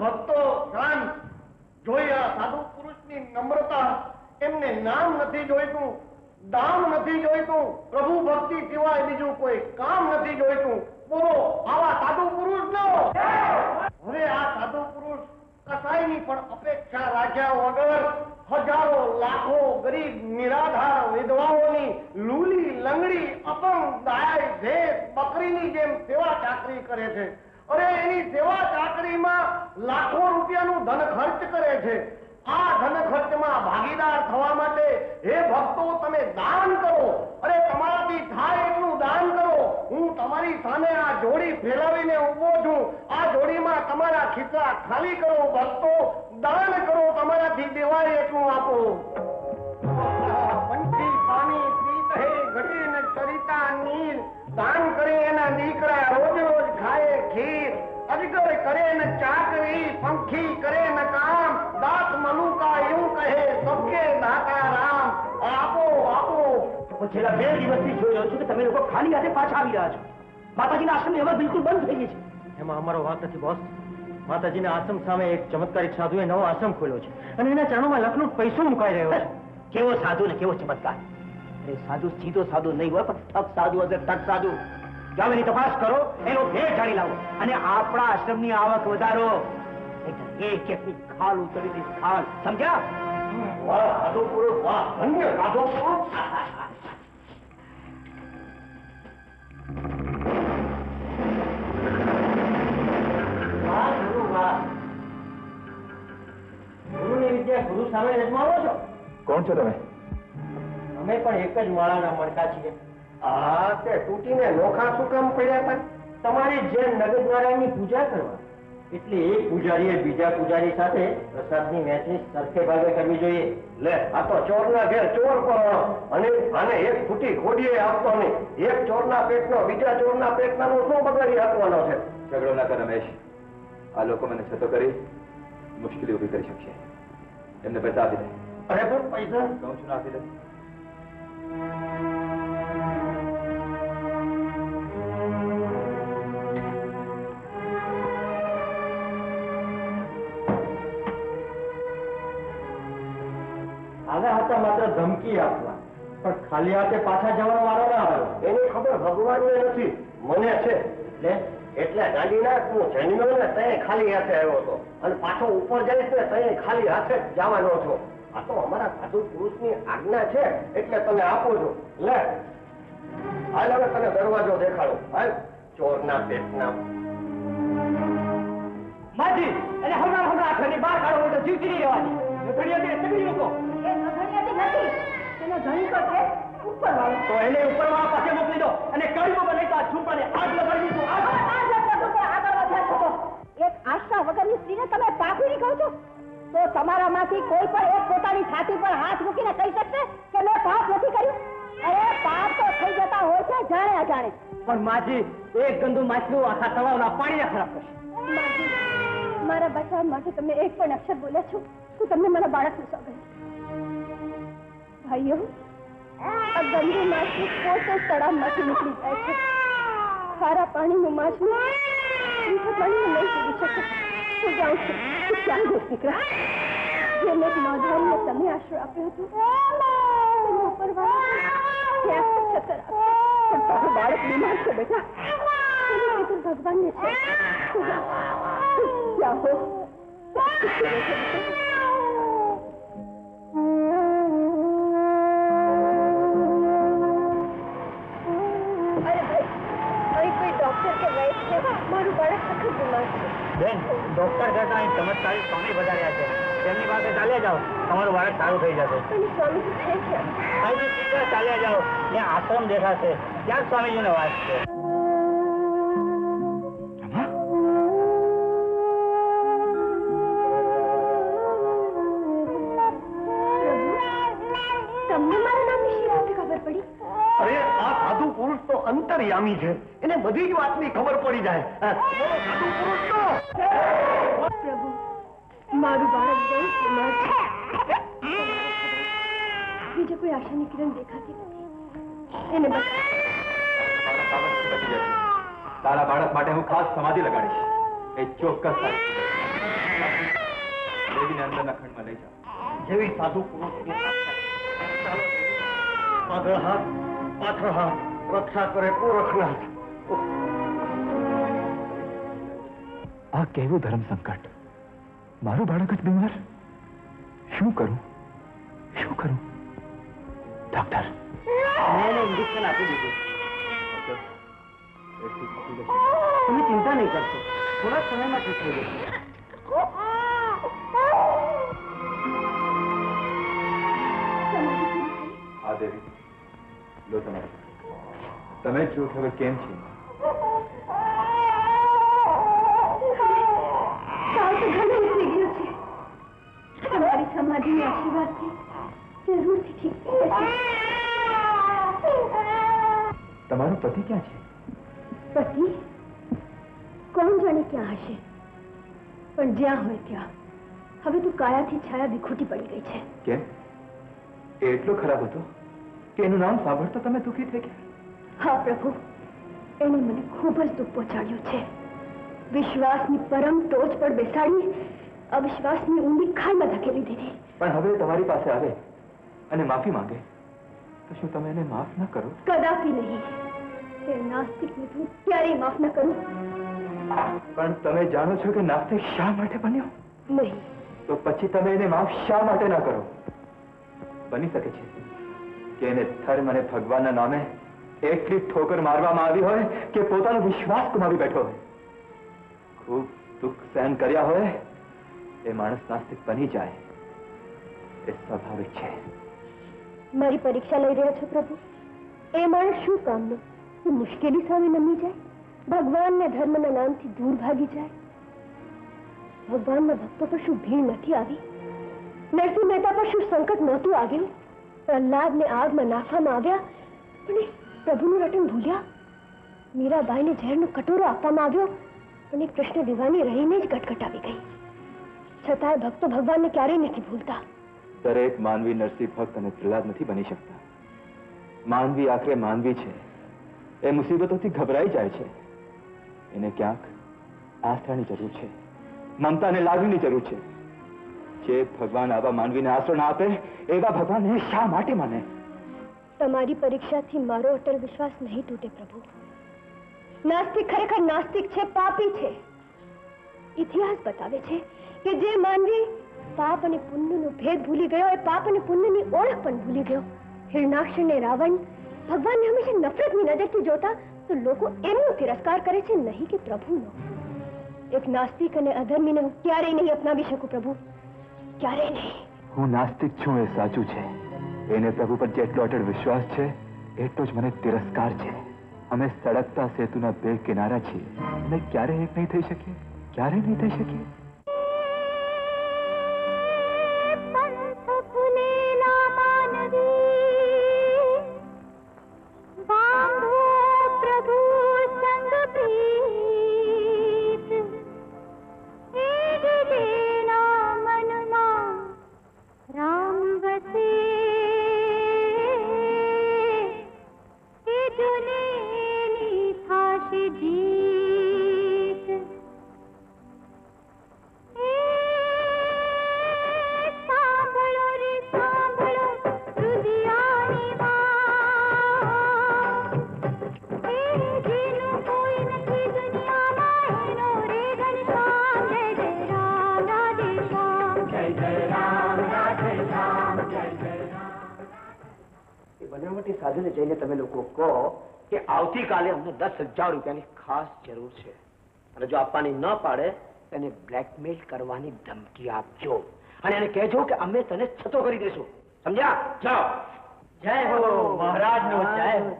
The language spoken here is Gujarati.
ભક્તો શાંત. જોઈ આ સાધુ પુરુષની નમ્રતા. એમને નામ નથી જોઈતું, દામ નથી જોઈતું, પ્રભુ ભક્તિ સિવાય બીજું કોઈ કામ નથી જોઈતું. બોલો આવા સાધુ પુરુષ નો. હવે આ સાધુ પુરુષ કસાઈની પણ અપેક્ષા રાખ્યા વગર હજારો લાખો ગરીબ નિરાધાર વિધવાઓની લૂલી લંગડી અપંગ દાય ભેંસ બકરીની જેમ સેવા ચાકરી કરે છે. અરે એની સેવા ચાકરીમાં લાખો રૂપિયાનું ધન ખર્ચ કરે છે. આ ધન ખર્ચમાં ભાગીદાર થવા માટે હે ભક્તો તમે દાન કરો. અરે તમારાથી થાય એટલું દાન કરો. હું તમારી સામે આ જોડી ફેલાવીને ઉભો છું. આ જોડીમાં તમારા ખિસ્સા ખાલી કરો. ભક્તો દાન કરો, તમારાથી દેવાય એટલું આપો. પંછી પાણી પીત હે ઘટી ને ચરિતા નીર. દાન કરે એના દીકરા રોજ રોજ ખાય ખીર. અજગર કરે ને ચાકરી, પંખી કરે ને કામ. દાસ મનુકા એવું કહે સબકે દાતા રામ. આપો આપો. છેલ્લા 2 દિવસથી જોઈ રહ્યો છું કે તમે લોકો ખાલી હાથે પાછા આવી રહ્યા છો. માતાજીના આશ્રમની હવે બિલકુલ બંધ થઈ ગઈ છે. એમાં અમારો વાંક નથી બોસ. માતાજીના આશ્રમ સામે એક ચમત્કારિક સાધુએ નવો આશ્રમ ખોલ્યો છે અને એના ચરણોમાં લખનો પૈસો મુકાઈ રહ્યો છે. કેવો સાધુ ને કેવો ચમત્કાર. અરે સાધુ સીધો સાધુ નહીં હોય, પણ ઠગ સાધુ હશે, ઠગ સાધુ. જાઓ એની તપાસ કરો, એનો ભેદ જાણી લાવો અને આપણા આશ્રમની આવક વધારો. એક એકની ખાલ ઉતરી ખાલ, સમજ્યા? વાહ સાધુ પુરુષ, વાહ ધન્ય સાધુ પુરુષ. ગુરુની વિદ્યા ગુરુ સામે અજમાવો છો. કોણ છો તમે? અમે પણ એક જ માળાના મણકા છીએ. આ તે તૂટીને નોખા શું કામ પડ્યા હતા? તમારી જેમ નગર નારાયણની પૂજા કરવા. એટલે એક પૂજારીએ બીજા પૂજારી સાથે પ્રસાદની વહેંચણી સરખે ભાગે કરવી જોઈએ. લે આ તો ચોરના ઘેર ચોર પર અને આને એક ફૂટી ખોડીએ આપતો નહીં. એક ચોરના પેટનો બીજા ચોરના પેટનો શું બગાડી આપવાનો છે? ઝઘડો ના કર રમેશ. આ લોકો મને છતો કરી મુશ્કેલી ઉભી કરી શકશે. એમને પૈસા આપી દે. અરે પણ પૈસા કહું છું આપી દે. આવ્યા હતા માત્ર ધમકી આપવા, પણ ખાલી હાથે પાછા જવાનો વારો ના આવ્યો. એની ખબર ભગવાનને નથી, મને છે. એટલે ગાડીના હું જન્મ્યો ને ત્યાં ખાલી હાથે આવ્યો હતો અને પાછો ઉપર જઈશ ને ત્યાં ખાલી હાથે જ જવાનો છો. આ તો અમારા સાધુ પુરુષની આજ્ઞા છે એટલે તને આપું છું. લે હાલ હવે તને દરવાજો દેખાડો. હાલ ચોરના પેટના. માજી એને હમણાં આખરની બહાર કાઢો તો જીવતી નહીં રહેવાની. નથણીયાથી લોકો એ નથણીયાથી નથી, તેનો ધણી તો છે ઉપરવાળો. તો એને ઉપરવાળા પાસે મોકલી દો અને કડીમાં બને તો આ છૂપાને આગ લગાડી દીધું. એક આશા વગરની સ્ત્રીને તમે પાપીની કહો છો? તો તમારામાંથી કોઈ પણ એક પોતાની છાતી પર હાથ મૂકીને કહી શકશે કે મેં પાપ નથી કર્યું? અરે પાપ તો થઈ જતા હોય છે જાણે અજાણે. પણ માજી એક ગંદુ માછલું આખા તળાવના પાણીને ખરાબ કરશે. માજી, મારા બચાવ માટે તમે એક પણ અક્ષર બોલ્યા છો તો તમને મારા બાળકને સોંપે. ભાઈઓ, આ ગંદુ માછલું પોતે તળાવમાંથી નીકળી જાય છે. ખારા પાણીનું માછલું મીઠા પાણીને નહીં પીવી શકે. હું જાઉં છું. ક્યાં ગયો દીકરા? જેને નોંધાવીને તમે આશરો આપ્યો હતો તેના ઉપરવાળા ક્યાંક છતર આપશે. પણ તારું બાળક બીમાર છે બેટા. એનું તો ભગવાનને છે. જાઓ. મારું બાળક સખત બીમાર છે. બેન, ડોક્ટર કરતા અહીં ચમત્કારી સ્વામી વધાર્યા છે. તેમની પાસે ચાલ્યા જાઓ, તમારું બાળક સારું થઈ જશે. અને સ્વામીજી છે ક્યાં? અહીં સીધા ચાલ્યા જાઓ, ત્યાં આશ્રમ દેખાશે. ત્યાં સ્વામીજીનો વાસ છે. તમને મારા નામની શી રીતે ખબર પડી? અરે આ સાધુ પુરુષ તો અંતર્યામી છે. એને બધી જ વાતની ખબર પડી જાય. સાધુ પુરુષ તો પ્રભુ, મારું બાળક બહુ બીમાર છે. બીજા કોઈ આશાની કિરણ દેખાતી નથી. એને તારા બાળક માટે હું ખાસ સમાધિ લગાડીશ. એ ચોક્કસ થાય. દેવીને અંદરના ખંડમાં લઈ જાઓ. જેવી સાધુ પુરુષની ચાલો આગળ હાથ પાછળ હાથ રક્ષા કરે ગોરખનાથ. આ કેવું ધર્મ સંકટ! મારું બાળક જ બીમાર. શું કરું? ડોક્ટર, મેં ઇન્જેક્શન આપી દીધું. તમે ચિંતા નહીં કરશો, થોડા સમયમાં ઠીક થઈ જશે. આ દેવી લો તમારે. તમે જ જો કે હવે કેમ છે. તમારી સમાધિના આશીર્વાદથી જરૂરથી ઠીક થઈ જશે. તમારો પતિ ક્યાં છે? પતિ કોણ જાણે ક્યાં હશે, પણ જ્યાં હોય ત્યાં હવે તું કાયાથી છાયા વિખૂટી પડી ગઈ છે. કેમ? એ એટલો ખરાબ હતો કે એનું નામ સાંભળતો તમે દુઃખી થઈ ગયા? હા પ્રભુ, એણે મને ખૂબ જ દુઃખ પહોંચાડ્યું છે. વિશ્વાસની પરમ ટોચ પર બેસાડી અવિશ્વાસની ઊંડી ખાઈમાં ધકેલી દીધી. પણ હવે તમારી પાસે આવે અને માફી માંગે તો શું તમે એને માફ ન કરો? કદાપી નહીં. તે નાસ્તિકને હું ક્યારેય માફ ન કરું. પણ તમે જાણો છો કે નાસ્તિક શા માટે બન્યો? નહીં. તો પછી તમે એને માફ શા માટે ના કરો? બની શકે છે કે એને ધર્મ અને ભગવાનના નામે એટલી ઠોકર મારવામાં આવી હોય કે પોતાનો વિશ્વાસ ગુમાવી બેઠો હોય. ખૂબ દુઃખ સહન કર્યા હોય એ માણસ નાસ્તિક બની જાય એ સ્વાભાવિક છે. મારી પરીક્ષા લઈ રહ્યા છો પ્રભુ? એ માણસ શું કામનું કે મુશ્કેલી સામે નમી જાય, ભગવાનના ધર્મના નામથી દૂર ભાગી જાય? ભગવાનના ભક્તો પર શું ભીડ નથી આવી? નરસિંહ મહેતા પર શું સંકટ નહોતું આવ્યું? પ્રહલાદને આગમાં નાખવામાં આવ્યા પણ એ પ્રભુનું રટણ ભૂલ્યા. મીરાબાઈને ઝેરનો કટોરો આપવામાં આવ્યો અને કૃષ્ણ દીવાની રહીને જ ગટગટાવી ગઈ. છતાંય ભક્તો ભગવાનને ક્યારેય નથી ભૂલતા. દરેક માનવી નરસિંહ ભક્ત અને પ્રહલાદ નથી બની શકતા. માનવી આખરે માનવી છે. એ મુસીબતોથી ગભરાઈ જાય છે. એને ક્યાંક આસ્થાની જરૂર છે, મમતાને લાગણીની જરૂર છે. જે ભગવાન આવા માનવીને આશરો ના આપે એવા ભગવાન શા માટે માને? તમારી પરીક્ષાથી મારો અટલ વિશ્વાસ નહીં તૂટે પ્રભુ. નાસ્તિક ખરેખર નાસ્તિક છે, પાપી છે. ઇતિહાસ બતાવે છે કે જે માનવી પાપ અને પુણ્યનો ભેદ ભૂલી ગયો એ પાપ અને પુણ્યની ઓળખ પણ ભૂલી ગયો. હિરણાક્ષ અને રાવણ ભગવાનને હંમેશા નફરતની નજરથી જોતા તો લોકો એમનો તિરસ્કાર કરે છે, નહીં કે પ્રભુનો. એક નાસ્તિક અને અધર્મીને હું ક્યારેય નહીં અપનાવી શકું પ્રભુ, ક્યારેય નહીં. હું નાસ્તિક છું એ સાચું છે. એને પ્રભુ પર જેટલો અટળ વિશ્વાસ છે એટલો જ મને તિરસ્કાર છે. અમે સળગતા સેતુના બે કિનારા છીએ અને ક્યારે એક નહીં થઈ શકીએ, ક્યારે નહીં થઈ શકીએ. સાધુને જઈને તમે લોકો કહો કે આવતીકાલે અમને 10,000 રૂપિયાની ખાસ જરૂર છે અને જો આપવાની ન પાડે તેને બ્લેકમેલ કરવાની ધમકી આપજો અને એને કહેજો કે અમે તને છતો કરી દેશું. સમજ્યા? જાઓ. જય હો મહારાજનો જય હો.